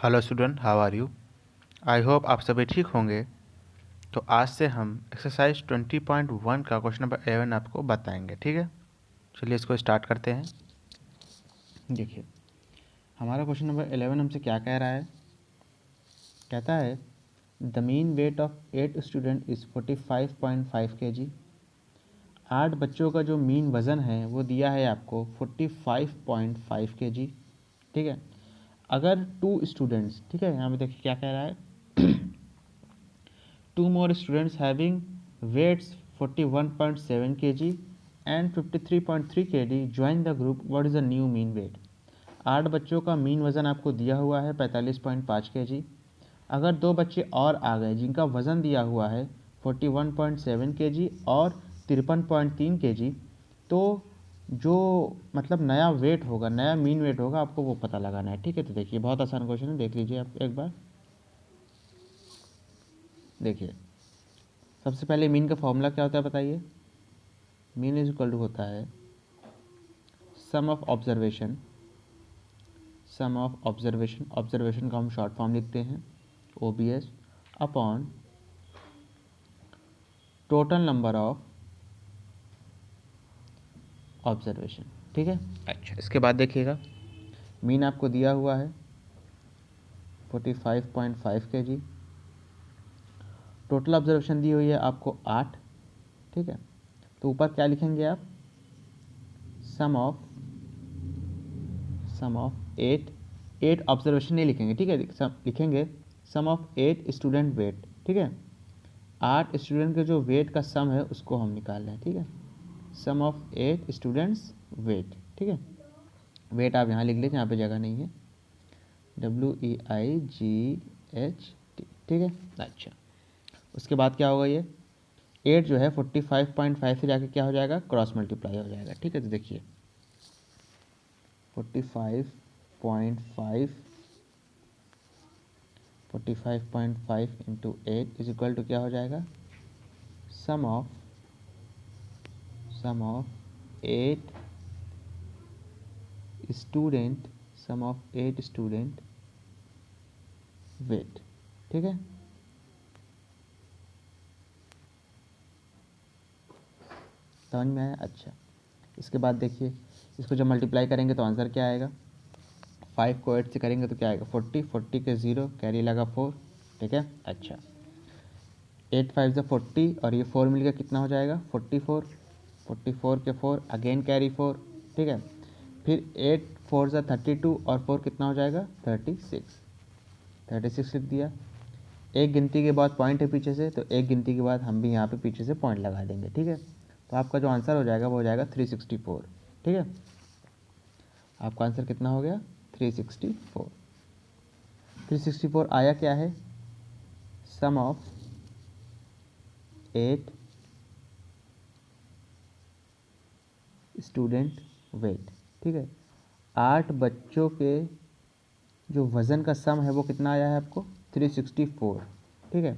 Hello student, how are you? I hope आप सभी ठीक होंगे। तो आज से हम एक्सरसाइज 20.1 का क्वेश्चन नंबर 11 आपको बताएंगे, ठीक है? चलिए इसको स्टार्ट करते हैं। देखिए, हमारा क्वेश्चन नंबर 11 हमसे क्या कह रहा है। कहता है the mean weight of 8 student is 45.5 kg। 8 बच्चों का जो मीन वज़न है वो दिया है आपको 45.5 kg, ठीक है। अगर 2 स्टूडेंट्स, ठीक है, यहाँ पे देखिए क्या कह रहा है, two more students having weights 41.7 kg and 53.3 kg join the group. What is the new mean weight? 8 बच्चों का मीन वज़न आपको दिया हुआ है 45.5 kg। अगर 2 बच्चे और आ गए जिनका वज़न दिया हुआ है 41.7 kg और 53.3 kg, तो जो मतलब नया वेट होगा, नया मीन वेट होगा, आपको वो पता लगाना है, ठीक है। तो देखिए बहुत आसान क्वेश्चन है, देख लीजिए आप एक बार। देखिए सबसे पहले मीन का फॉर्मूला क्या होता है बताइए। मीन इज इक्वल टू होता है sum of observation, sum of observation, observation का हम शॉर्ट फॉर्म लिखते हैं OBS upon total number of observation, ठीक है। अच्छा, इसके बाद देखिएगा मीन आपको दिया हुआ है 45.5 kg, टोटल ऑब्जर्वेशन दी हुई है आपको 8, ठीक है। तो ऊपर क्या लिखेंगे आप, सम ऑफ 8 ऑब्जर्वेशन नहीं लिखेंगे, ठीक है, लिखेंगे सम ऑफ 8 स्टूडेंट वेट, ठीक है। 8 स्टूडेंट के जो वेट का सम है उसको हम निकाल रहे हैं, ठीक है। सम ऑफ 8 स्टूडेंट्स वेट, ठीक है। वेट आप यहाँ लिख लीजिए, यहाँ पे जगह नहीं है, WEIGHT, ठीक है। अच्छा, उसके बाद क्या होगा, ये 8 जो है 45.5 से जाके क्या हो जाएगा, क्रॉस मल्टीप्लाई हो जाएगा, ठीक है। तो देखिए 45.5 इंटू 8 इज इक्वल टू क्या हो जाएगा, sum of 8 student, sum of 8 student weight, ठीक है। समझ में आया? अच्छा, इसके बाद देखिए इसको जब मल्टीप्लाई करेंगे तो आंसर क्या आएगा, 5 को 8 से करेंगे तो क्या आएगा 40 के 0 कैरी लगा 4, ठीक है। अच्छा, 8 5 से 40 और ये 4 मिलकर कितना हो जाएगा 44 के 4 अगेन कैरी 4, ठीक है। फिर 8 4 से 32 और 4 कितना हो जाएगा 36 लिख दिया। एक गिनती के बाद पॉइंट है पीछे से, तो एक गिनती के बाद हम भी यहाँ पे पीछे से पॉइंट लगा देंगे, ठीक है। तो आपका जो आंसर हो जाएगा वो हो जाएगा 364, ठीक है। आपका आंसर कितना हो गया 364 आया क्या है, सम ऑफ 8 स्टूडेंट वेट, ठीक है। 8 बच्चों के जो वज़न का सम है वो कितना आया है आपको 364, ठीक है।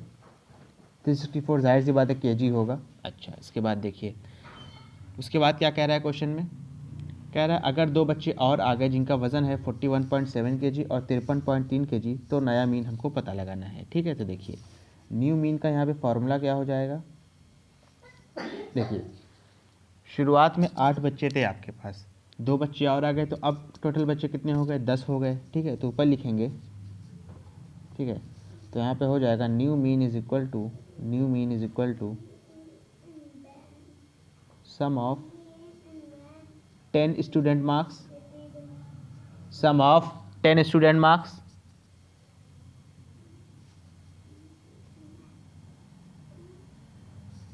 364 जाहिर सी बात है केजी होगा। अच्छा, इसके बाद देखिए उसके बाद क्या कह रहा है क्वेश्चन में, कह रहा है अगर 2 बच्चे और आ गए जिनका वज़न है 41.7 kg और 53.3 kg, तो नया मीन हमको पता लगाना है, ठीक है। तो देखिए न्यू मीन का यहाँ पे फॉर्मूला क्या हो जाएगा, देखिए शुरुआत में 8 बच्चे थे आपके पास, 2 बच्चे और आ गए, तो अब टोटल बच्चे कितने हो गए 10 हो गए, ठीक है। तो ऊपर लिखेंगे, ठीक है। तो यहाँ पे हो जाएगा new mean is equal to sum of 10 student marks, sum of 10 student marks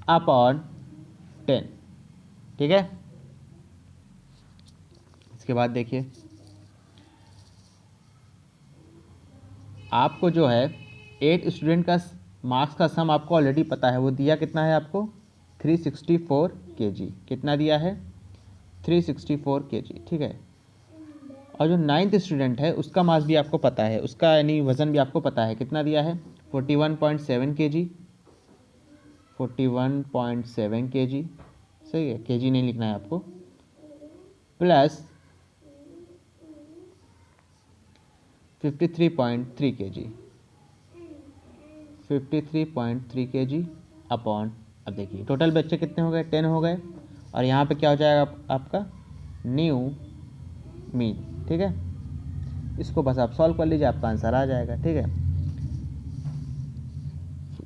upon 10, ठीक है। इसके बाद देखिए आपको जो है 8 स्टूडेंट का मार्क्स का सम आपको ऑलरेडी पता है, वो दिया कितना है आपको 364 kg, कितना दिया है 364 kg, ठीक है। और जो 9th स्टूडेंट है उसका मास भी आपको पता है, उसका यानी वज़न भी आपको पता है, कितना दिया है 41.7 kg, 41.7 kg, सही है, kg नहीं लिखना है आपको, प्लस 53.3 kg, 53.3 kg अपॉन, अब देखिए टोटल बच्चे कितने हो गए, 10 हो गए, और यहाँ पे क्या हो जाएगा आपका न्यू मीन। ठीक है, इसको बस आप सॉल्व कर लीजिए, आपका आंसर आ जाएगा। ठीक है,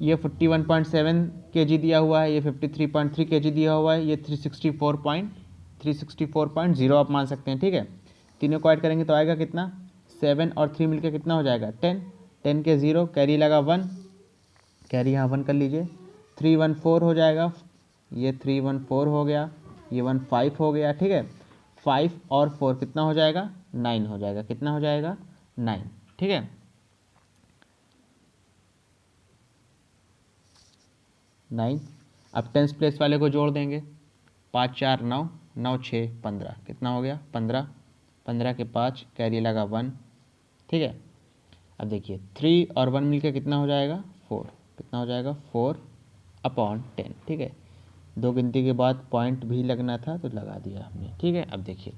ये 41.7 kg दिया हुआ है, ये 53.3 kg दिया हुआ है, ये 364.0 आप मान सकते हैं। ठीक है, तीनों को ऐड करेंगे तो आएगा कितना, 7 और 3 मिलकर कितना हो जाएगा 10, 10 के 0, कैरी लगा 1, कैरी यहाँ 1 कर लीजिए, 314 हो जाएगा, ये 314 हो गया, ये 15 हो गया। ठीक है, 5 और 4 कितना हो जाएगा 9 हो जाएगा, कितना हो जाएगा 9। ठीक है, 9। अब 10th प्लेस वाले को जोड़ देंगे, 5 4 9, 9 6 15, कितना हो गया 15, 15 के 5, कैरी लगा 1। ठीक है, अब देखिए 3 और 1 मिलकर कितना हो जाएगा 4, कितना हो जाएगा 4 अपॉन 10। ठीक है, दो गिनती के बाद पॉइंट भी लगना था तो लगा दिया हमने। ठीक है, अब देखिए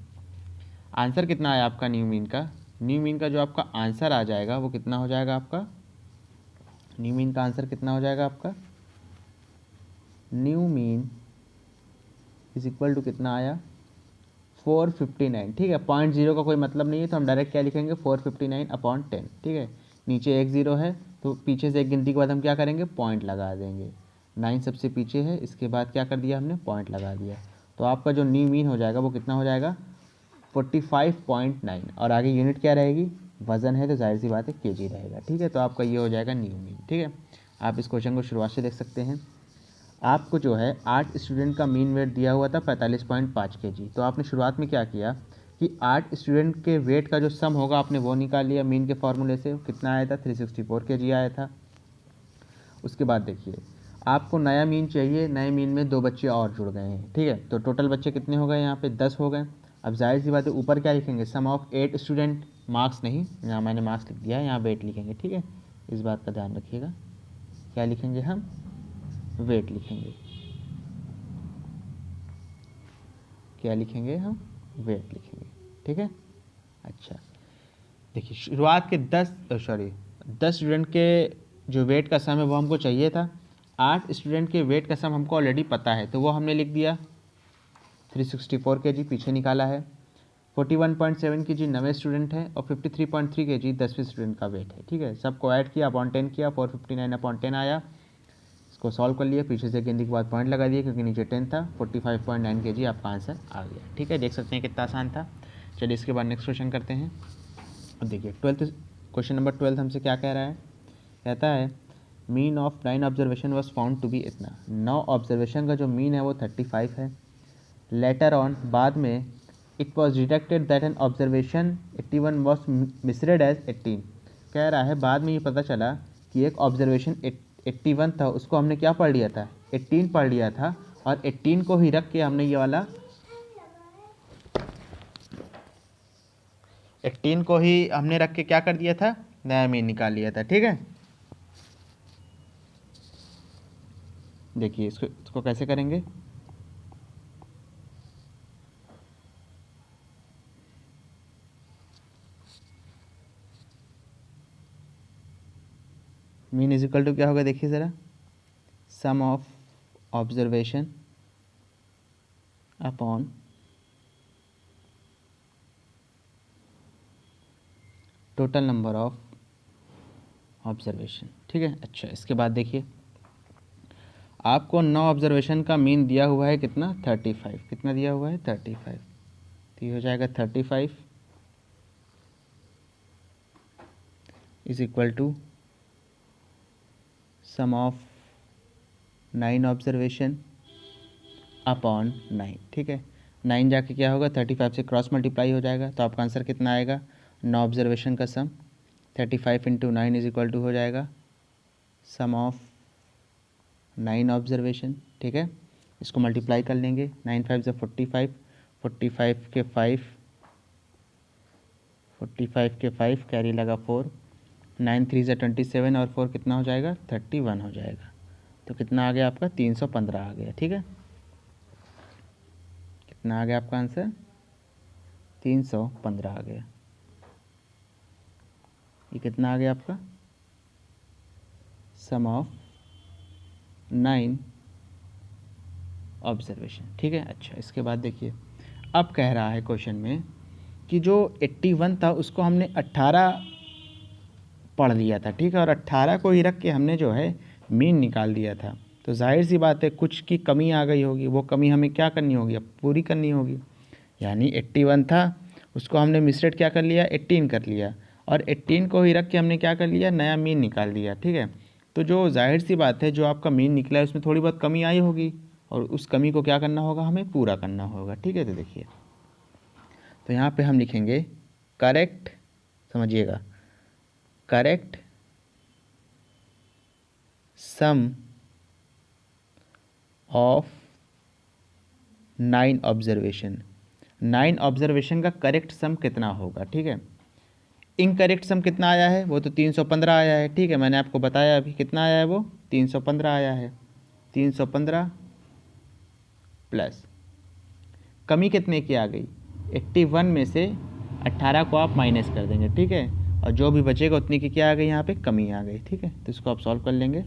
आंसर कितना आया आपका न्यू मीन का, न्यू मीन का जो आपका आंसर आ जाएगा वो कितना हो जाएगा आपका, न्यू मीन का आंसर कितना हो जाएगा आपका, new mean is equal to कितना आया 459। ठीक है, 0.0 का कोई मतलब नहीं है तो हम डायरेक्ट क्या लिखेंगे 459 अपॉन 10। ठीक है, नीचे एक ज़ीरो है तो पीछे से एक गिनती के बाद हम क्या करेंगे पॉइंट लगा देंगे, 9 सबसे पीछे है, इसके बाद क्या कर दिया हमने पॉइंट लगा दिया, तो आपका जो न्यू मीन हो जाएगा वो कितना हो जाएगा 45.9, और आगे यूनिट क्या रहेगी, वज़न है तो जाहिर सी बात है केजी रहेगा। ठीक है, तो आपका ये हो जाएगा न्यू मीन। ठीक है, आप इस क्वेश्चन को शुरुआत से देख सकते हैं। आपको जो है 8 स्टूडेंट का मीन वेट दिया हुआ था 45.5 kg, तो आपने शुरुआत में क्या किया कि 8 स्टूडेंट के वेट का जो सम होगा आपने वो निकाल लिया मीन के फार्मूले से, कितना आया था 364 kg आया था। उसके बाद देखिए आपको नया मीन चाहिए, नए मीन में 2 बच्चे और जुड़ गए हैं। ठीक है, तो टोटल बच्चे कितने हो गए यहाँ पे 10 हो गए। अब जाहिर सी बात है ऊपर क्या लिखेंगे सम ऑफ 8 स्टूडेंट, मार्क्स नहीं, यहाँ मैंने मार्क्स लिख दिया है, यहाँ वेट लिखेंगे। ठीक है, इस बात का ध्यान रखिएगा, क्या लिखेंगे हम वेट लिखेंगे, क्या लिखेंगे हम वेट लिखेंगे। ठीक है, अच्छा देखिए शुरुआत के 10 स्टूडेंट के जो वेट का सम है वो हमको चाहिए था, 8 स्टूडेंट के वेट का सम हमको ऑलरेडी पता है तो वो हमने लिख दिया 364 kg पीछे निकाला है, 41.7 kg नवे स्टूडेंट है और 53.3 kg 10वें स्टूडेंट का वेट है। ठीक है, सबको ऐड किया अपॉन 10 किया, 459 अपॉन 10 आया, इसको सॉल्व कर लिया, पीछे से गिनती के बाद पॉइंट लगा दिए क्योंकि नीचे 10 था, 45.9 kg आपका आंसर आ गया। ठीक है, देख सकते हैं कितना आसान था। चलिए इसके बाद नेक्स्ट क्वेश्चन करते हैं। अब देखिए क्वेश्चन नंबर 12 हमसे क्या कह रहा है, कहता है mean of 9 observation was found to be इतना, 9 ऑब्जर्वेशन का जो मीन है वो 35 है। लेटर ऑन बाद में it was detected that an observation 81 was misread as 18, कह रहा है बाद में ये पता चला कि एक ऑब्जर्वेशन 81 था उसको हमने क्या पढ़ लिया था 18 पढ़ लिया था, और 18 को ही रख के हमने ये वाला 18 को ही हमने रख के क्या कर दिया था नया मीन निकाल लिया था। ठीक है, देखिए इसको कैसे करेंगे, मीन इज इक्वल टू क्या होगा देखिए ज़रा, sum of observation upon total number of observation. ठीक है, अच्छा इसके बाद देखिए आपको 9 ऑब्जर्वेशन का मीन दिया हुआ है कितना 35, कितना दिया हुआ है 35, तो ये हो जाएगा 35 is equal to sum of 9 observation upon 9। ठीक है, 9 जाके क्या होगा 35 से क्रॉस मल्टीप्लाई हो जाएगा, तो आपका आंसर कितना आएगा 9 ऑब्जर्वेशन का सम 35 इंटू 9 इज इक्वल टू हो जाएगा सम ऑफ 9 ऑब्जर्वेशन। ठीक है, इसको मल्टीप्लाई कर लेंगे, 9 5 से 45, 45 के 5, 45 के 5 कैरी लगा 4, 9 3 से 27 और 4 कितना हो जाएगा 31 हो जाएगा, तो कितना आ गया आपका 315 आ गया। ठीक है, कितना आ गया आपका आंसर 315 आ गया। ये कितना आ गया आपका, सम ऑफ 9 ऑब्जर्वेशन, ठीक है। अच्छा, इसके बाद देखिए, अब कह रहा है क्वेश्चन में कि जो 81 था उसको हमने 18 पढ़ लिया था, ठीक है, और 18 को ही रख के हमने जो है मीन निकाल दिया था। तो जाहिर सी बात है कुछ की कमी आ गई होगी, वो कमी हमें क्या करनी होगी, अब पूरी करनी होगी। यानी 81 था, उसको हमने मिसरेट क्या कर लिया, 18 कर लिया, और 18 को ही रख के हमने क्या कर लिया, नया मीन निकाल दिया, ठीक है। तो जो जाहिर सी बात है जो आपका मीन निकला है उसमें थोड़ी बहुत कमी आई होगी, और उस कमी को क्या करना होगा, हमें पूरा करना होगा, ठीक है। तो देखिए, तो यहाँ पे हम लिखेंगे करेक्ट, समझिएगा, correct sum of 9 observation, 9 observation का करेक्ट सम कितना होगा, ठीक है। इनकरेक्ट सम कितना आया है, वो तो 315 आया है, ठीक है, मैंने आपको बताया अभी कितना आया है, वो 315 आया है। 315 प्लस कमी कितने की आ गई, 81 में से 18 को आप माइनस कर देंगे, ठीक है, और जो भी बचेगा उतनी की क्या आ गई, यहाँ पे कमी आ गई, ठीक है। तो इसको आप सॉल्व कर लेंगे,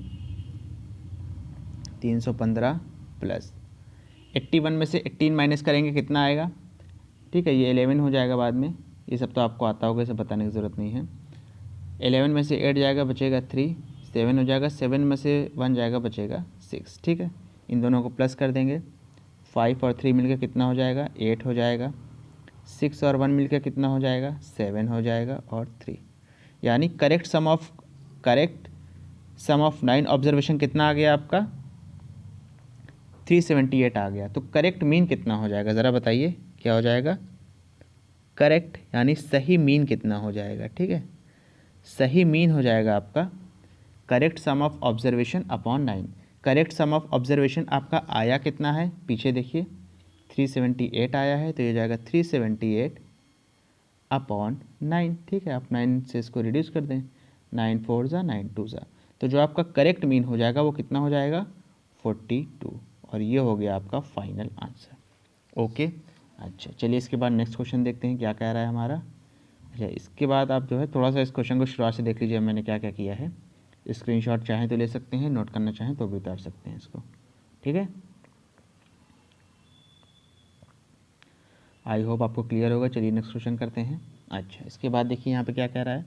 315 प्लस 81 में से 18 माइनस करेंगे कितना आएगा, ठीक है, ये 11 हो जाएगा बाद में, ये सब तो आपको आता होगा, इसे बताने की ज़रूरत नहीं है। 11 में से 8 जाएगा, बचेगा 3, 7 हो जाएगा, 7 में से 1 जाएगा, बचेगा 6, ठीक है। इन दोनों को प्लस कर देंगे, 5 और 3 मिलकर कितना हो जाएगा, 8 हो जाएगा, 6 और 1 मिलकर कितना हो जाएगा, 7 हो जाएगा, और 3। यानी करेक्ट सम ऑफ 9 ऑब्जर्वेशन कितना आ गया आपका, 378 आ गया। तो करेक्ट मीन कितना हो जाएगा, ज़रा बताइए क्या हो जाएगा, करेक्ट यानी सही मीन कितना हो जाएगा, ठीक है। सही मीन हो जाएगा आपका correct sum of observation upon 9। Correct sum of observation आपका आया कितना है, पीछे देखिए 378 आया है, तो ये जाएगा 378 अपॉन 9, ठीक है। आप 9 से इसको रिड्यूस कर दें, 9 4 ज़ा 9 2 ज़ा, तो जो आपका करेक्ट मीन हो जाएगा वो कितना हो जाएगा, 42, और ये हो गया आपका फाइनल आंसर। ओके, अच्छा चलिए इसके बाद नेक्स्ट क्वेश्चन देखते हैं क्या कह रहा है हमारा। अच्छा, इसके बाद आप जो है थोड़ा सा इस क्वेश्चन को शुरुआत से देख लीजिए मैंने क्या क्या किया है। स्क्रीनशॉट चाहें तो ले सकते हैं, नोट करना चाहें तो भी उतार सकते हैं इसको, ठीक है। आई होप आपको क्लियर होगा। चलिए नेक्स्ट क्वेश्चन करते हैं। अच्छा, इसके बाद देखिए यहाँ पे क्या कह रहा है,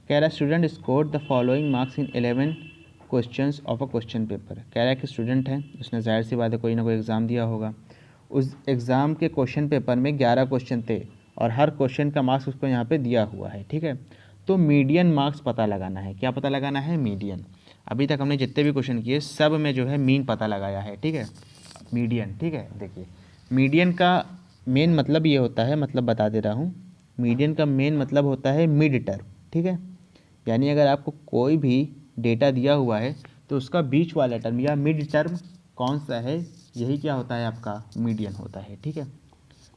कह रहा है student scored the following marks in 11 questions of a question paper. कह रहा है कि स्टूडेंट है, उसने जाहिर सी बात है कोई ना कोई एग्ज़ाम दिया होगा, उस एग्ज़ाम के क्वेश्चन पेपर में 11 क्वेश्चन थे और हर क्वेश्चन का मार्क्स उसको यहाँ पे दिया हुआ है, ठीक है। तो मीडियन मार्क्स पता लगाना है, क्या पता लगाना है, मीडियन। अभी तक हमने जितने भी क्वेश्चन किए सब में जो है मीन पता लगाया है, ठीक है, मीडियन, ठीक है। देखिए मीडियन का मेन मतलब ये होता है, मतलब बता दे रहा हूँ, मीडियन का मेन मतलब होता है मिड टर्म, ठीक है। यानी अगर आपको कोई भी डेटा दिया हुआ है तो उसका बीच वाला टर्म या मिड टर्म कौन सा है, यही क्या होता है आपका, मीडियन होता है, ठीक है।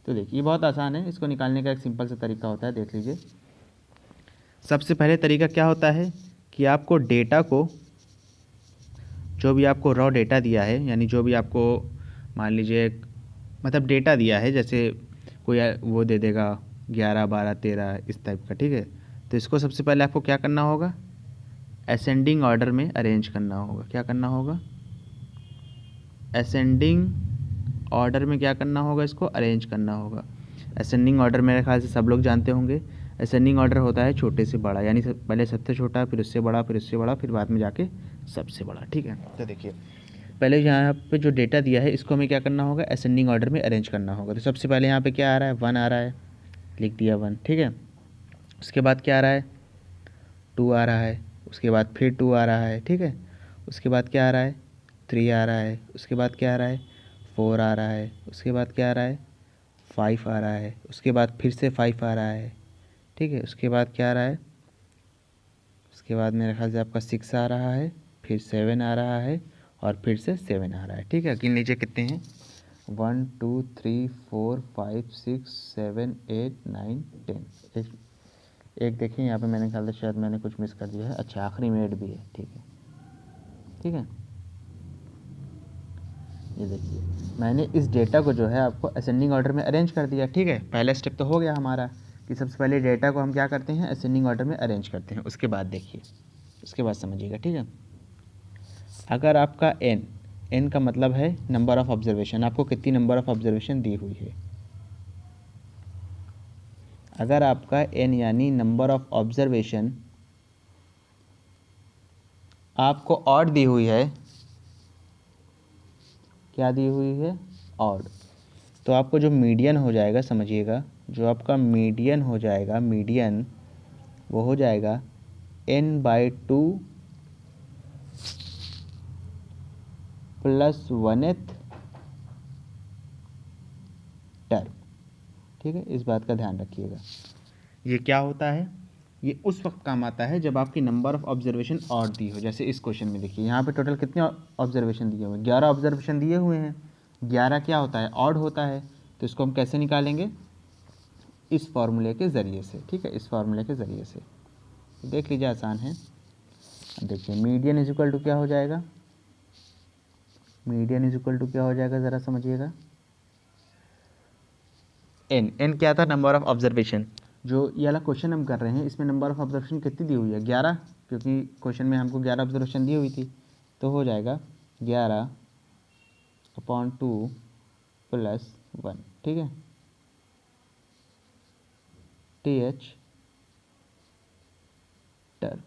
तो देखिए बहुत आसान है, इसको निकालने का एक सिंपल सा तरीका होता है, देख लीजिए। सबसे पहले तरीका क्या होता है कि आपको डेटा को, जो भी आपको रॉ डेटा दिया है, यानी जो भी आपको मान लीजिए मतलब डेटा दिया है, जैसे कोई वो दे देगा 11 12 13 इस टाइप का, ठीक है। तो इसको सबसे पहले आपको क्या करना होगा, असेंडिंग ऑर्डर में अरेंज करना होगा। क्या करना होगा, असेंडिंग ऑर्डर में क्या करना होगा, इसको अरेंज करना होगा। असेंडिंग ऑर्डर मेरे ख्याल से सब लोग जानते होंगे, असेंडिंग ऑर्डर होता है छोटे से बड़ा, यानी पहले सबसे छोटा, फिर उससे बड़ा, फिर उससे बड़ा, फिर बाद में जाके सबसे बड़ा, ठीक है। तो देखिए पहले यहाँ पे जो डेटा दिया है इसको हमें क्या करना होगा, असेंडिंग ऑर्डर में अरेंज करना होगा। तो सबसे पहले यहाँ पे क्या आ रहा है, 1 आ रहा है, लिख दिया 1, ठीक है। उसके बाद क्या आ रहा है, 2 आ रहा है, उसके बाद फिर 2 आ रहा है, ठीक है। उसके बाद क्या आ रहा है, 3 आ रहा है, उसके बाद क्या आ रहा है, 4 आ रहा है, उसके बाद क्या आ रहा है, 5 आ रहा है, उसके बाद फिर से 5 आ रहा है, ठीक है। उसके बाद क्या आ रहा है, उसके बाद मेरे ख्याल से आपका 6 आ रहा है, फिर 7 आ रहा है, और फिर से 7 आ रहा है, ठीक है। गिन लीजिए कितने हैं, 1 2 3 4 5 6 7 8 9 10। एक देखिए यहाँ पे मैंने ख्याल से शायद मैंने कुछ मिस कर दिया है, अच्छा आखिरी में 8 भी है, ठीक है, ठीक है। ये देखिए मैंने इस डेटा को जो है आपको असेंडिंग ऑर्डर में अरेंज कर दिया, ठीक है। पहला स्टेप तो हो गया हमारा, कि सबसे पहले डेटा को हम क्या करते हैं, असेंडिंग ऑर्डर में अरेंज करते हैं। उसके बाद देखिए, उसके बाद समझिएगा, ठीक है। अगर आपका n का मतलब है नंबर ऑफ़ ऑब्जर्वेशन, आपको कितनी नंबर ऑफ़ ऑब्जर्वेशन दी हुई है। अगर आपका n यानी नंबर ऑफ़ ऑब्जर्वेशन आपको ऑड दी हुई है, क्या दी हुई है, ऑड, तो आपको जो मीडियन हो जाएगा, समझिएगा, जो आपका मीडियन हो जाएगा, मीडियन वो हो जाएगा n/2 + 1th टर्म, ठीक है। इस बात का ध्यान रखिएगा। ये क्या होता है, ये उस वक्त काम आता है जब आपकी नंबर ऑफ़ ऑब्जर्वेशन ऑड दी हो। जैसे इस क्वेश्चन में देखिए, यहाँ पे टोटल कितने ऑब्जर्वेशन दिए हुए हैं, 11 ऑब्जर्वेशन दिए हुए हैं। 11 क्या होता है, ऑड होता है। तो इसको हम कैसे निकालेंगे, इस फॉर्मूले के ज़रिए से, ठीक है, इस फॉर्मूले के ज़रिए से। देख लीजिए, आसान है। देखिए मीडियन इज इक्वल टू क्या हो जाएगा, मीडियन इज इक्वल टू क्या हो जाएगा, ज़रा समझिएगा। n क्या था, नंबर ऑफ़ ऑब्जर्वेशन। जो ये वाला क्वेश्चन हम कर रहे हैं, इसमें नंबर ऑफ़ ऑब्जर्वेशन कितनी दी हुई है, 11, क्योंकि क्वेश्चन में हमको 11 ऑब्जर्वेशन दी हुई थी। तो हो जाएगा 11/2 + 1, ठीक है, TH टर्म,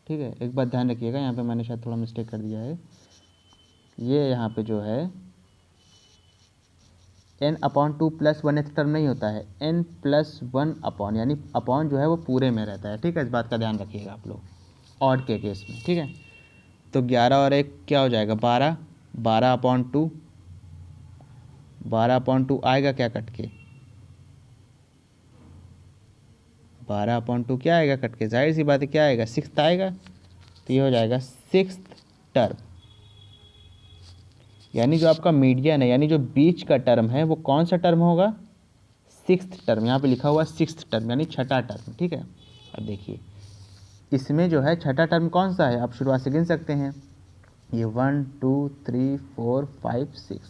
ठीक है। एक बात ध्यान रखिएगा, यहाँ पे मैंने शायद थोड़ा मिस्टेक कर दिया है। ये यहाँ पे जो है n/2 + 1th टर्म नहीं होता है, n+1 यानी अपॉन जो है वो पूरे में रहता है, ठीक है। इस बात का ध्यान रखिएगा आप लोग, ऑड के केस में, ठीक है। तो 11 और 1 क्या हो जाएगा, 12, 12/2, 12/2 आएगा क्या कट के, 12/2 क्या आएगा कट के, जाहिर सी बात है क्या आएगा, 6th आएगा। तो ये हो जाएगा 6th टर्म, यानी जो आपका मीडियन है, यानी जो बीच का टर्म है, वो कौन सा टर्म होगा, 6th टर्म। यहाँ पे लिखा हुआ 6th टर्म यानी छठा टर्म, ठीक है। अब देखिए इसमें जो है छठा टर्म कौन सा है, आप शुरुआत से गिन सकते हैं। ये 1 2 3 4 5 6,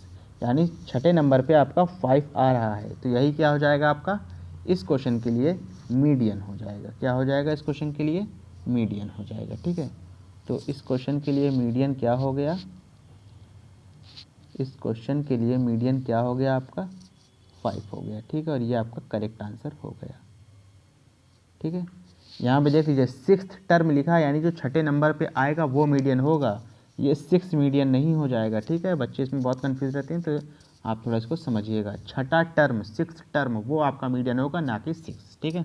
यानी छठे नंबर पे आपका 5 आ रहा है। तो यही क्या हो जाएगा आपका, इस क्वेश्चन के लिए मीडियन हो जाएगा। क्या हो जाएगा, इस क्वेश्चन के लिए मीडियन हो जाएगा, ठीक है। तो इस क्वेश्चन के लिए मीडियन क्या हो गया, इस क्वेश्चन के लिए मीडियन क्या हो गया आपका, 5 हो गया, ठीक है। और ये आपका करेक्ट आंसर हो गया, ठीक है। यहाँ पे देख लीजिए 6th टर्म लिखा है, यानी जो छठे नंबर पे आएगा वो मीडियन होगा, ये 6 मीडियन नहीं हो जाएगा, ठीक है। बच्चे इसमें बहुत कंफ्यूज रहते हैं, तो आप थोड़ा इसको समझिएगा। छठा टर्म, 6th टर्म, वो आपका मीडियन होगा, ना कि 6, ठीक है।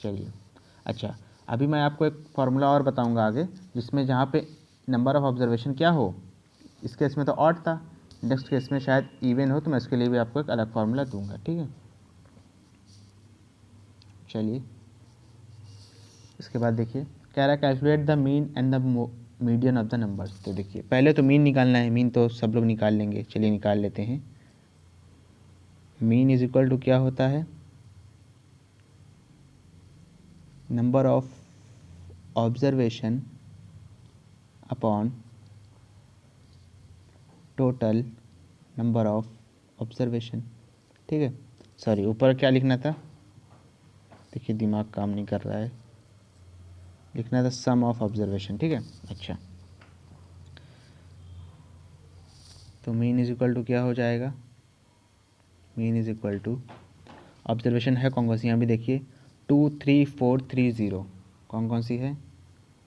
चलिए, अच्छा, अभी मैं आपको एक फार्मूला और बताऊँगा आगे, जिसमें जहाँ पे नंबर ऑफ़ ऑब्जर्वेशन क्या हो, इस केस में तो ऑड था, नेक्स्ट केस में शायद इवन हो, तो मैं इसके लिए भी आपको एक अलग फार्मूला दूंगा, ठीक है। चलिए, इसके बाद देखिए, कह रहा है calculate the mean and the median of the numbers. तो देखिए पहले तो मीन निकालना है, मीन तो सब लोग निकाल लेंगे, चलिए निकाल लेते हैं। मीन इज इक्वल टू क्या होता है, number of observation upon total number of observation, ठीक है। सॉरी, ऊपर क्या लिखना था, देखिए दिमाग काम नहीं कर रहा है, लिखना था सम ऑफ ऑब्जर्वेशन, ठीक है। अच्छा, तो मीन इज इक्वल टू क्या हो जाएगा, mean is equal to, observation है कौन कौन सी, यहाँ भी देखिए 2 3 4 3 0, कौन कौन सी है,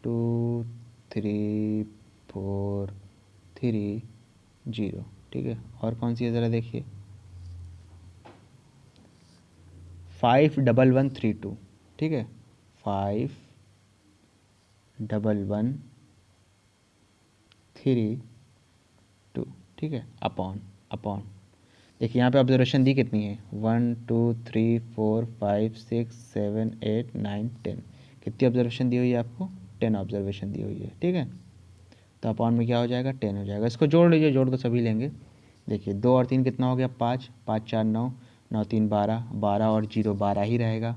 2 3 4 3 0, ठीक है। और कौन सी है ज़रा देखिए, 5 1 1 3 2, ठीक है, 5 1 1 3 2, ठीक है, अपॉन अपॉन, देखिए यहाँ पे ऑब्जर्वेशन दी कितनी है, 1 2 3 4 5 6 7 8 9 10, कितनी ऑब्जर्वेशन दी हुई है आपको, 10 ऑब्जर्वेशन दी हुई है, ठीक है। तो अपॉन में क्या हो जाएगा, 10 हो जाएगा। इसको जोड़ लीजिए, जोड़ तो सभी लेंगे। देखिए 2 और 3 कितना हो गया, 5, 5 4 9, 9 3 12, 12 और 0 12 ही रहेगा,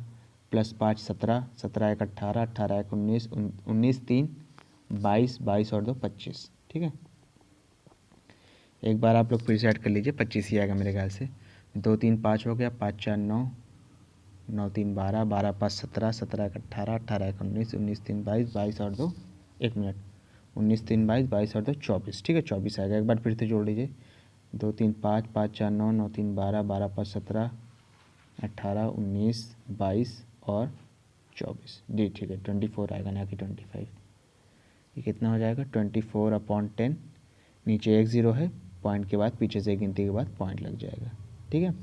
+5 17, 17 1 18, 18 1 19, 19 3 22, 22 और 2 25, ठीक है। एक बार आप लोग फिर से ऐड कर लीजिए, 25 ही आएगा मेरे ख्याल से। 2 3 5 हो गया, 5 4 9, 9 3 12, 12 5 17, 17 1 18, 18 1 19, 19 3 22, 22 और 2 1 मिनट 19 3 22, 22 और 2 24, ठीक है 24 आएगा। एक बार फिर से जोड़ लीजिए 2 3 5, 5 4 9, 9 3 12, 12 5 17, 18 19 22 और 24 जी ठीक है 24 आएगा ना कि 25। ये कितना हो जाएगा 24/10, नीचे एक ज़ीरो है, पॉइंट के बाद पीछे से गिनती के बाद पॉइंट लग जाएगा, ठीक है।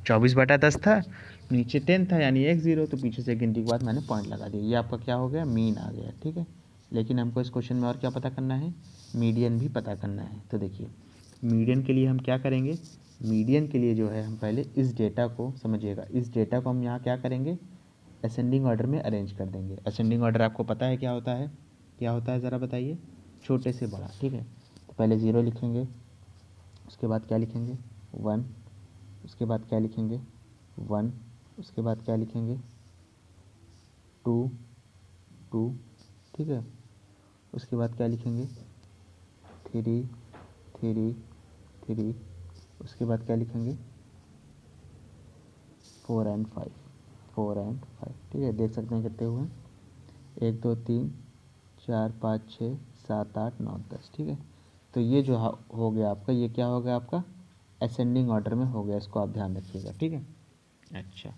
24/10 था, नीचे 10 था यानी एक ज़ीरो, तो पीछे से गिनती के बाद मैंने पॉइंट लगा दिया। ये आपका क्या हो गया, मीन आ गया, ठीक है। लेकिन हमको इस क्वेश्चन में और क्या पता करना है, मीडियन भी पता करना है। तो देखिए मीडियन के लिए हम क्या करेंगे, मीडियन के लिए जो है हम पहले इस डेटा को समझिएगा, इस डेटा को हम यहाँ क्या करेंगे, असेंडिंग ऑर्डर में अरेंज कर देंगे। असेंडिंग ऑर्डर आपको पता है क्या होता है, क्या होता है ज़रा बताइए, छोटे से बड़ा, ठीक है। तो पहले 0 लिखेंगे, उसके बाद क्या लिखेंगे 1, उसके बाद क्या लिखेंगे 1, उसके बाद क्या लिखेंगे 2 2, ठीक है। उसके बाद क्या लिखेंगे 3 3 3, उसके बाद क्या लिखेंगे 4 एंड 5 4 एंड 5, ठीक है। देख सकते हैं कितने हुए, 1 2 3 4 5 6 7 8 9 10, ठीक है। तो ये जो हो गया आपका, ये क्या हो गया आपका असेंडिंग ऑर्डर में हो गया, इसको आप ध्यान रखिएगा, ठीक है। अच्छा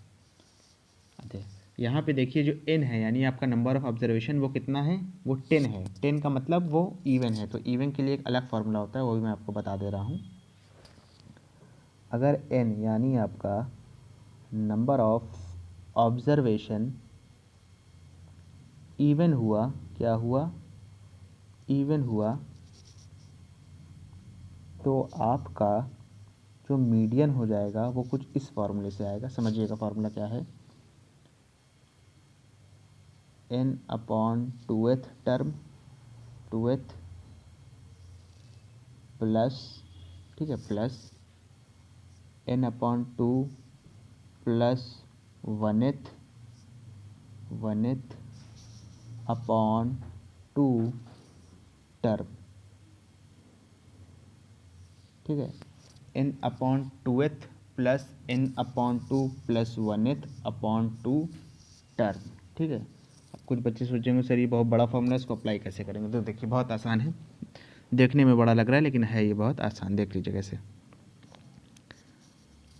यहाँ पे देखिए जो n है यानी आपका नंबर ऑफ ऑब्जर्वेशन वो कितना है, वो 10 है। 10 का मतलब वो इवन है, तो इवन के लिए एक अलग फार्मूला होता है, वो भी मैं आपको बता दे रहा हूँ। अगर n यानी आपका नंबर ऑफ ऑब्जर्वेशन इवन हुआ, क्या हुआ, इवन हुआ, तो आपका जो मीडियन हो जाएगा वो कुछ इस फार्मूले से आएगा। समझिएगा फार्मूला क्या है, n/2th टर्म, 2th प्लस, ठीक है, plus n/2 plus 1th 1th/2 term, ठीक है। n/2th plus n/2 plus 1th/2 term, ठीक है। अब कुछ बच्चे सोचेंगे सर ये बहुत बड़ा फॉर्मूला, इसको अप्लाई कैसे करेंगे, तो देखिए बहुत आसान है, देखने में बड़ा लग रहा है लेकिन है ये बहुत आसान, देख लीजिए कैसे।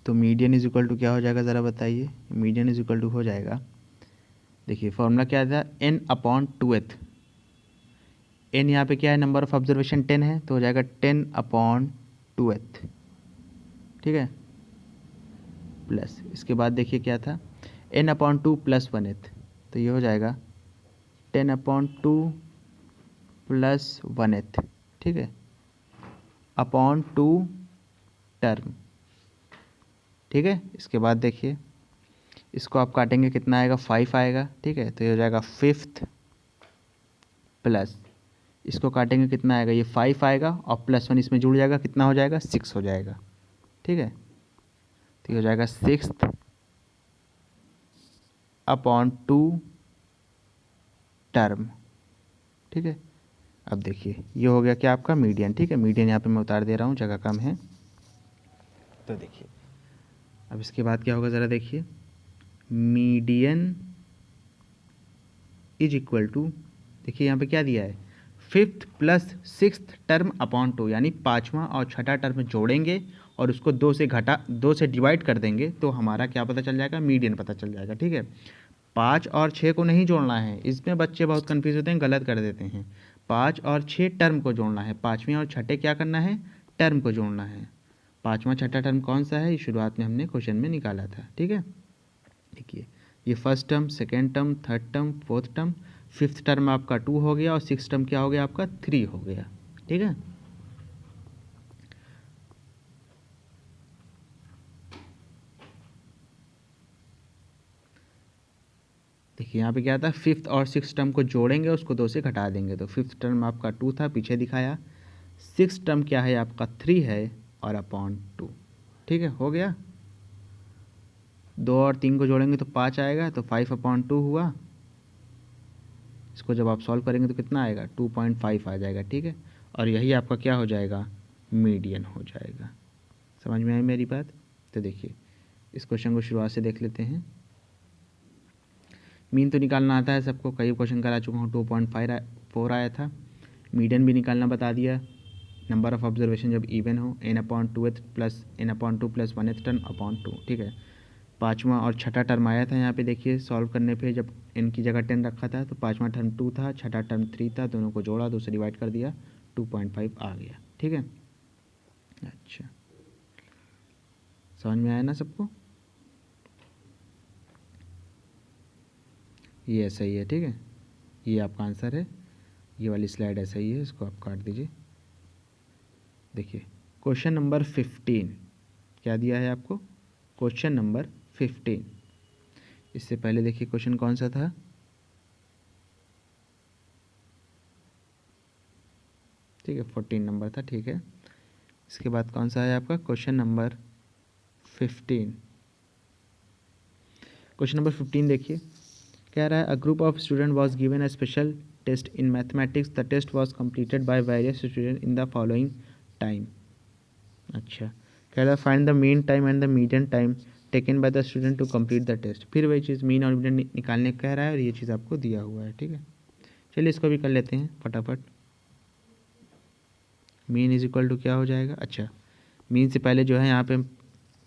तो मीडियन इज इक्वल टू क्या हो जाएगा ज़रा बताइए, मीडियन इज इक्वल टू हो जाएगा, देखिए फॉर्मूला क्या था n/2th, n यहाँ पे क्या है, नंबर ऑफ ऑब्जर्वेशन 10 है, तो हो जाएगा 10/2th, ठीक है, प्लस इसके बाद देखिए क्या था n/2 प्लस 1th, तो ये हो जाएगा 10/2 प्लस 1th, ठीक है, अपॉन 2 टर्म, ठीक है। इसके बाद देखिए इसको आप काटेंगे कितना आएगा 5 आएगा, ठीक है, तो ये हो जाएगा 5th प्लस इसको काटेंगे कितना आएगा, ये 5 आएगा और प्लस 1 इसमें जुड़ जाएगा, कितना हो जाएगा 6 हो जाएगा, ठीक है। तो ये हो जाएगा 6th अपॉन 2 टर्म, ठीक है। अब देखिए ये हो गया क्या आपका मीडियन, ठीक है। मीडियन यहाँ पे मैं उतार दे रहा हूँ, जगह कम है, तो देखिए अब इसके बाद क्या होगा ज़रा देखिए, मीडियन इज इक्वल टू, देखिए यहाँ पे क्या दिया है 5th plus 6th term upon 2, यानी 5वां और छठा टर्म जोड़ेंगे और उसको 2 से डिवाइड कर देंगे, तो हमारा क्या पता चल जाएगा, मीडियन पता चल जाएगा, ठीक है। 5 और 6 को नहीं जोड़ना है, इसमें बच्चे बहुत कन्फ्यूज होते हैं, गलत कर देते हैं। 5 और 6 टर्म को जोड़ना है, 5वें और छठे क्या करना है, टर्म को जोड़ना है। 5वां छठा टर्म कौन सा है, ये शुरुआत में हमने क्वेश्चन में निकाला था, ठीक है। देखिए ये first term, second term, third term, fourth term, 5th term आपका 2 हो गया और 6th टर्म क्या हो गया आपका 3 हो गया, ठीक है। देखिए यहाँ पे क्या था 5th और 6th टर्म को जोड़ेंगे, उसको 2 से घटा देंगे, तो 5th टर्म आपका 2 था, पीछे दिखाया। 6th टर्म क्या है आपका 3 है और अपॉन 2, ठीक है, हो गया। 2 और 3 को जोड़ेंगे तो 5 आएगा, तो 5/2 हुआ। इसको जब आप सॉल्व करेंगे तो कितना आएगा 2.5 आ जाएगा, ठीक है। और यही आपका क्या हो जाएगा, मीडियन हो जाएगा। समझ में आई मेरी बात। तो देखिए इस क्वेश्चन को शुरुआत से देख लेते हैं। मीन तो निकालना आता है सबको, कई क्वेश्चन करा चुका हूँ। 2.4 आया था। मीडियन भी निकालना बता दिया। नंबर ऑफ ऑब्जर्वेशन जब इवन हो n/2th plus n/2 plus 1th term upon 2, ठीक है। पाँचवा और छठा टर्म आया था यहाँ पे, देखिए सॉल्व करने पे जब n की जगह 10 रखा था तो पाँचवा टर्म 2 था, छठा टर्म 3 था, दोनों को जोड़ा, 2 से डिवाइड कर दिया, 2.5 आ गया, ठीक है। अच्छा, समझ में आया ना सबको? ये ऐसा ही है, ठीक है। ये आपका आंसर है। ये वाली स्लाइड ऐसा ही है, इसको आप काट दीजिए। देखिए क्वेश्चन नंबर 15 क्या दिया है आपको? Question number 15। इससे पहले देखिए क्वेश्चन कौन सा था? ठीक है, 14 नंबर था, ठीक है। इसके बाद कौन सा है आपका? Question number 15। क्वेश्चन नंबर 15 देखिए, कह रहा है a group of student was given a special test in mathematics, the test was completed by various student in the following time. अच्छा, कह रहा है find the mean time and the median time taken by the student to complete the test. फिर वही चीज़ mean और median निकालने का कह रहा है और ये चीज़ आपको दिया हुआ है, ठीक है। चलिए इसको भी कर लेते हैं फटाफट। मीन इज इक्वल टू क्या हो जाएगा? अच्छा, मीन से पहले जो है यहाँ पे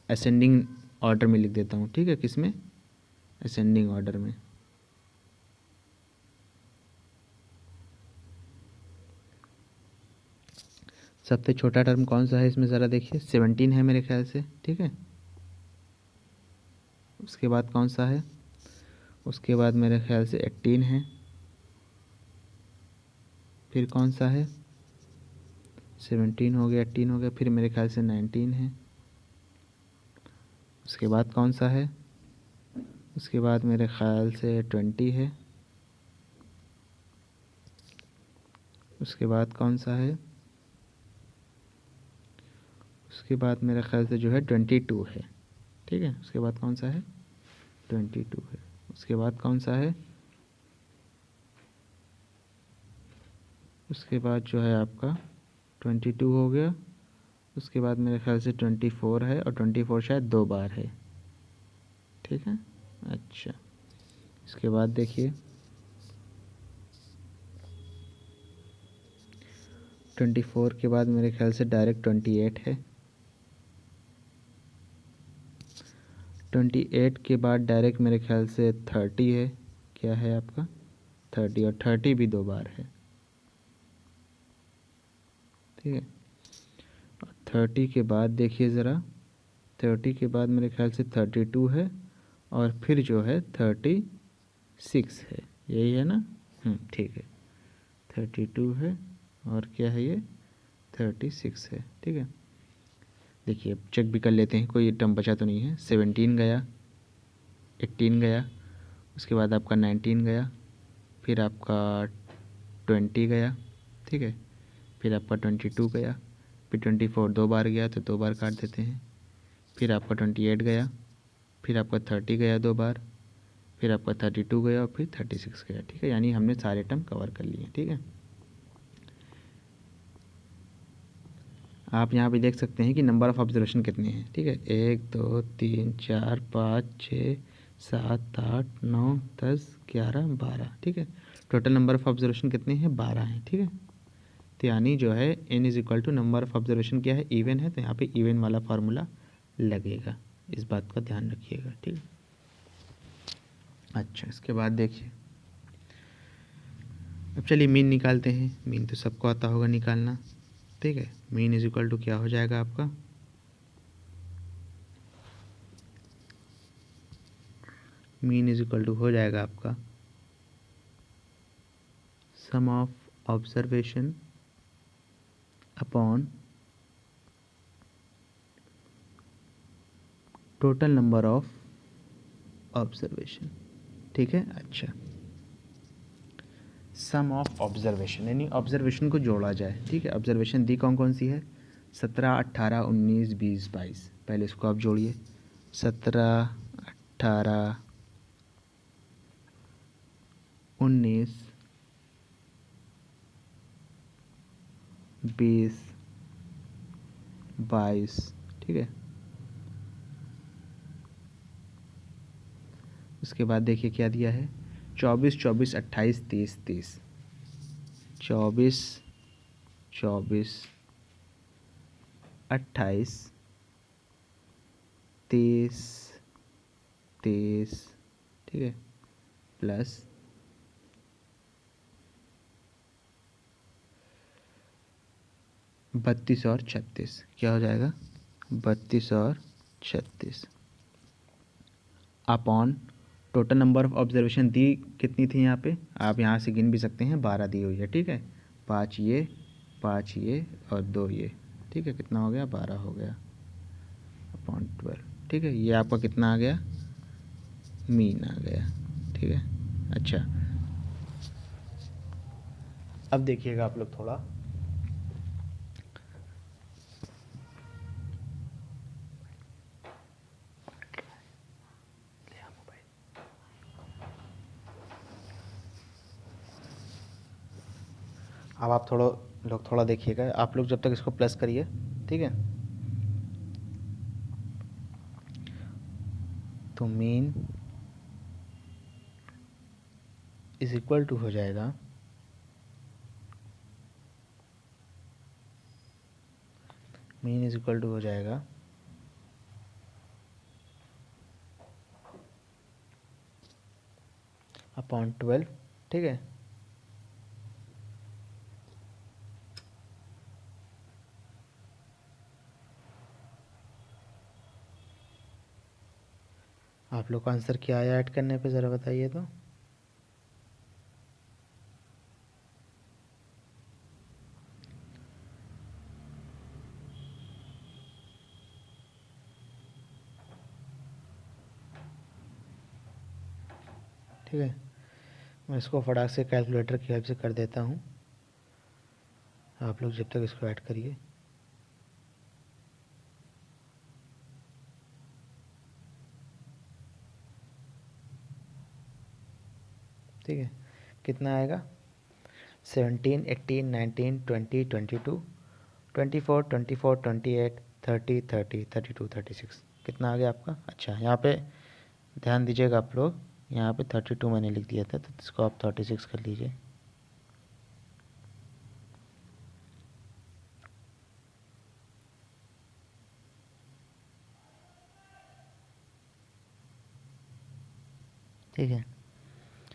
असेंडिंग ऑर्डर में लिख देता हूँ, ठीक है। किस में? असेंडिंग ऑर्डर में। सबसे छोटा टर्म कौन सा है इसमें ज़रा देखिए? 17 है मेरे ख्याल से, ठीक है। उसके बाद कौन सा है? उसके बाद मेरे ख्याल से 18 है। फिर कौन सा है? 17 हो गया, 18 हो गया, फिर मेरे ख्याल से 19 है। उसके बाद कौन सा है? उसके बाद मेरे ख्याल से 20 है। उसके बाद कौन सा है? उसके बाद मेरे ख्याल से जो है 22 है, ठीक है। उसके बाद कौन सा है? 22 है। उसके बाद कौन सा है? उसके बाद जो है आपका 22 हो गया। उसके बाद मेरे ख्याल से 24 है, और 24 शायद 2 बार है, ठीक है। अच्छा, इसके बाद देखिए 24 के बाद मेरे ख्याल से डायरेक्ट 28 है। 28 के बाद डायरेक्ट मेरे ख्याल से 30 है। क्या है आपका? 30, और 30 भी 2 बार है, ठीक है। और 30 के बाद देखिए ज़रा, 30 के बाद मेरे ख्याल से 32 है, और फिर जो है 36 है, यही है ना? ठीक है, 32 है और क्या है ये? 36 है, ठीक है। देखिए अब चेक भी कर लेते हैं कोई टर्म बचा तो नहीं है। 17 गया, 18 गया, उसके बाद आपका 19 गया, फिर आपका 20 गया, ठीक है। फिर आपका 22 गया, फिर 24 2 बार गया तो 2 बार काट देते हैं। फिर आपका 28 गया, फिर आपका 30 गया 2 बार, फिर आपका 32 गया और फिर 36 गया, ठीक है। यानी हमने सारे टर्म कवर कर लिए, ठीक है। आप यहाँ पे देख सकते हैं कि नंबर ऑफ़ ऑब्जर्वेशन कितने हैं, ठीक है। 1 2 3 4 5 6 7 8 9 10 11 12, ठीक है। टोटल नंबर ऑफ़ ऑब्जर्वेशन कितने हैं? 12 हैं, ठीक है। तो यानी जो है n is equal to number of observation क्या है? इवन है, तो यहाँ पे इवन वाला फार्मूला लगेगा, इस बात का ध्यान रखिएगा, ठीक है। अच्छा, इसके बाद देखिए, अब चलिए मीन निकालते हैं। मीन तो सबको आता होगा निकालना, ठीक है। मीन इज इक्वल टू क्या हो जाएगा आपका? मीन इज इक्वल टू हो जाएगा आपका sum of observation upon total number of observation, ठीक है। अच्छा, सम ऑफ ऑब्जर्वेशन यानी ऑब्जर्वेशन को जोड़ा जाए, ठीक है। ऑब्जर्वेशन दी कौन कौन सी है? 17 18 19 20 22। पहले इसको आप जोड़िए, 17 18 19 20 22, ठीक है। उसके बाद देखिए क्या दिया है? 24 24 28 30 30 24 24 28 30 30, ठीक है, प्लस 32 और 36, क्या हो जाएगा 32 और 36 upon total number of observation दी कितनी थी यहाँ पे, आप यहाँ से गिन भी सकते हैं, 12 दी हुई है, ठीक है, 5 ये और 2 ये, ठीक है, कितना हो गया 12 हो गया अपॉन 12, ठीक है, ये आपका कितना आ गया मीन आ गया, ठीक है। अच्छा अब देखिएगा आप लोग थोड़ा, अब आप थोड़ा देखिएगा, आप लोग जब तक इसको प्लस करिए, ठीक है, तो मीन इज इक्वल टू हो जाएगा अपॉन 12, ठीक है, आप लोग का आंसर क्या आया ऐड करने पे ज़रा बताइए तो। ठीक है, मैं इसको फटाक से कैलकुलेटर की हेल्प से कर देता हूँ, आप लोग जब तक इसको ऐड करिए। ठीक है, कितना आएगा 17 18 19 20 22 24 24 28 30 30 32 36, कितना आ गया आपका। अच्छा यहाँ पे ध्यान दीजिएगा आप लोग, यहाँ पे 32 मैंने लिख दिया था, तो इसको आप 36 कर लीजिए। ठीक है,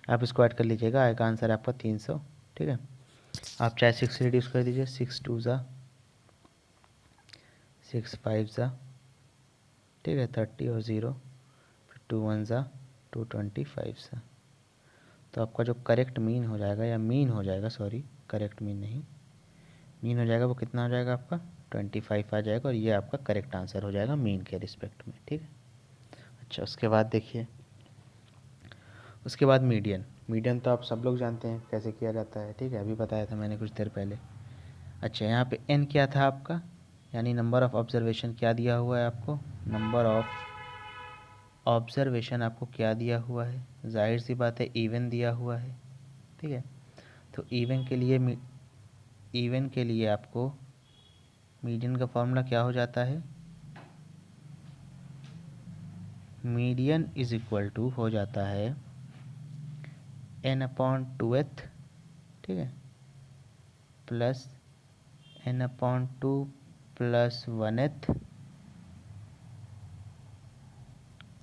आप इसको ऐड कर लीजिएगा, आएगा आंसर आपका 300। ठीक है, आप चाहे 6 से रिड्यूस कर दीजिए, 6 2 ज़ा 6 5 ज़ा, ठीक है, 30 और 0, फिर 2 1 ज़ा 225 ज़ा, तो आपका जो करेक्ट मीन हो जाएगा, या मीन हो जाएगा, सॉरी करेक्ट मीन नहीं, मीन हो जाएगा, वो कितना हो जाएगा आपका 25 आ जाएगा, और ये आपका करेक्ट आंसर हो जाएगा मीन के रिस्पेक्ट में। ठीक है, अच्छा उसके बाद देखिए, उसके बाद मीडियन। मीडियन तो आप सब लोग जानते हैं कैसे किया जाता है, ठीक है, अभी बताया था मैंने कुछ देर पहले। अच्छा यहाँ पे n क्या था आपका, यानी नंबर ऑफ़ ऑब्जर्वेशन क्या दिया हुआ है आपको, नंबर ऑफ़ ऑब्जर्वेशन आपको क्या दिया हुआ है, जाहिर सी बात है इवन दिया हुआ है। ठीक है, तो इवन के लिए आपको मीडियन का फॉर्मूला क्या हो जाता है, मीडियन इज इक्वल टू हो जाता है n/2th, ठीक है, plus n/2 plus 1th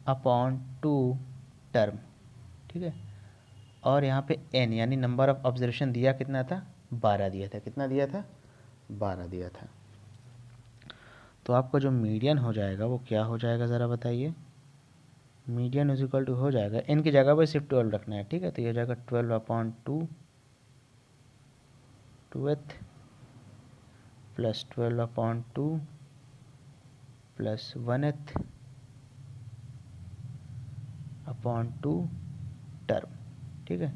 upon 2 term. ठीक है, और यहाँ पे n यानी नंबर ऑफ ऑब्जर्वेशन दिया कितना था, 12 दिया था, कितना दिया था 12 दिया था। तो आपका जो मीडियन हो जाएगा वो क्या हो जाएगा ज़रा बताइए, मीडियन इज इक्वल टू हो जाएगा, n की जगह पर सिर्फ 12 रखना है। ठीक है, तो ये हो जाएगा 12/2 2th plus 12/2 plus 1th upon 2 term. ठीक है,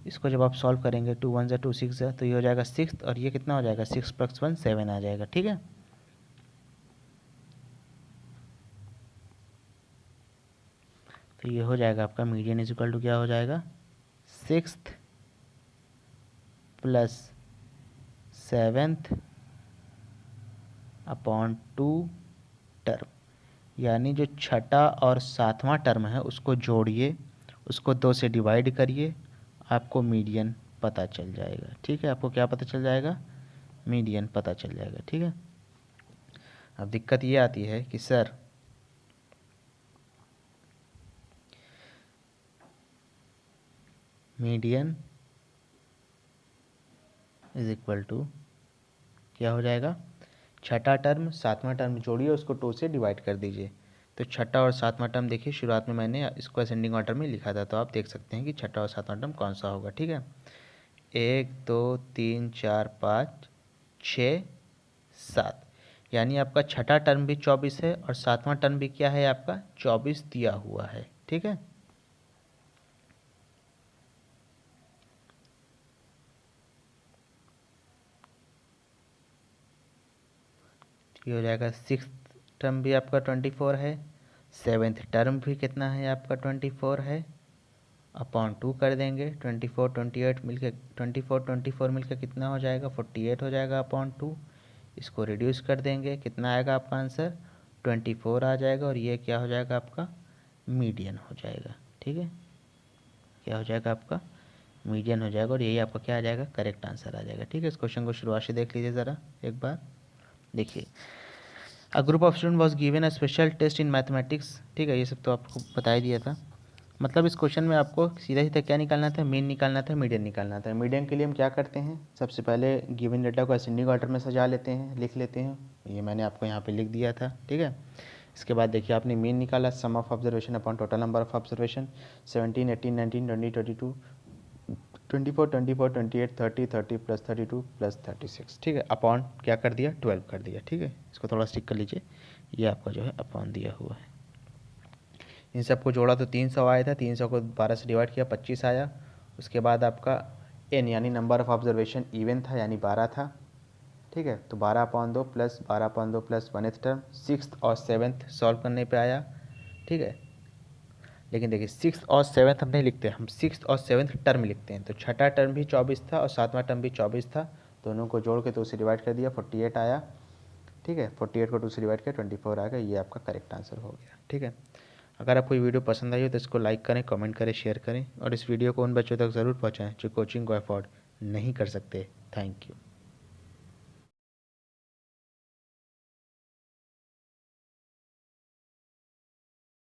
इसको जब आप सॉल्व करेंगे 2 1 2 6 तो ये हो जाएगा 6, और ये कितना हो जाएगा 6 + 1 7 आ जाएगा। ठीक है, तो ये हो जाएगा आपका मीडियन इज इक्वल टू क्या हो जाएगा 6th plus 7th upon 2 term, यानी जो छठा और 7वां टर्म है उसको जोड़िए उसको 2 से डिवाइड करिए, आपको मीडियन पता चल जाएगा। ठीक है, आपको क्या पता चल जाएगा? मीडियन पता चल जाएगा। ठीक है, अब दिक्कत ये आती है कि sir median is equal to क्या हो जाएगा? छठा टर्म सातवां टर्म जोड़िए, उसको 2 से डिवाइड कर दीजिए। तो छठा और सातवां टर्म देखिए, शुरुआत में मैंने इसको असेंडिंग ऑर्डर में लिखा था, तो आप देख सकते हैं कि छठा और सातवां टर्म कौन सा होगा। ठीक है, 1 2 3 4 5 6 7, यानी आपका छठा टर्म भी 24 है और सातवां टर्म भी क्या है आपका? 24 दिया हुआ है। ठीक है, ये हो जाएगा। सिक्स टर्म भी आपका 24 है, सेवेंथ टर्म भी कितना है आपका? 24 है, अपॉन 2 कर देंगे। 24 28 मिलके 24 मिलके कितना हो जाएगा? 48 हो जाएगा अपॉन 2। इसको रिड्यूस कर देंगे, कितना आएगा आपका आंसर? 24 आ जाएगा, और ये क्या हो जाएगा आपका? मीडियन हो जाएगा। ठीक है, क्या हो जाएगा आपका? मीडियन हो जाएगा, और यही आपका क्या आ जाएगा? करेक्ट आंसर आ जाएगा। ठीक है, इस क्वेश्चन को शुरुआत से देख लीजिए ज़रा एक बार। देखिए, a group of student was given a special test in mathematics. ठीक है, ये सब तो आपको बता ही दिया था। मतलब इस क्वेश्चन में आपको सीधा सीधा क्या निकालना था? मीन निकालना था, मीडियन निकालना था। मीडियन के लिए हम क्या करते हैं? सबसे पहले गिवन डेटा को असेंडिंग ऑर्डर में सजा लेते हैं, लिख लेते हैं। ये मैंने आपको यहाँ पे लिख दिया था। ठीक है, इसके बाद देखिए आपने मीन निकाला, sum of observation upon total number of observation, 17 18 19 20 22 24 24 28 30 30 plus 32 plus 36। ठीक है, अपॉन क्या कर दिया? 12 कर दिया। ठीक है, इसको थोड़ा स्टिक कर लीजिए, ये आपका जो है अपॉन दिया हुआ है। इन सबको जोड़ा तो 300 आया था, 300 को 12 से डिवाइड किया, 25 आया। उसके बाद आपका एन यानी नंबर ऑफ ऑब्जर्वेशन इवन था, यानी 12 था। ठीक है, तो 12/2 plus 12/2 plus 1th term, 6th और 7th सॉल्व करने पे आया। ठीक है, लेकिन देखिए 6th और 7th हम नहीं लिखते, हम 6th और 7th टर्म लिखते हैं। तो छठा टर्म भी 24 था और सातवां टर्म भी 24 था, दोनों को जोड़ के 2 से डिवाइड कर दिया, 48 आया। ठीक है, 48 को 2 से डिवाइड किया, 24 आ गया। ये आपका करेक्ट आंसर हो गया। ठीक है, अगर आपको ये वीडियो पसंद आई हो तो इसको लाइक करें, कमेंट करें, शेयर करें, और इस वीडियो को उन बच्चों तक ज़रूर पहुँचाएँ जो कोचिंग को अफोर्ड नहीं कर सकते। Thank you.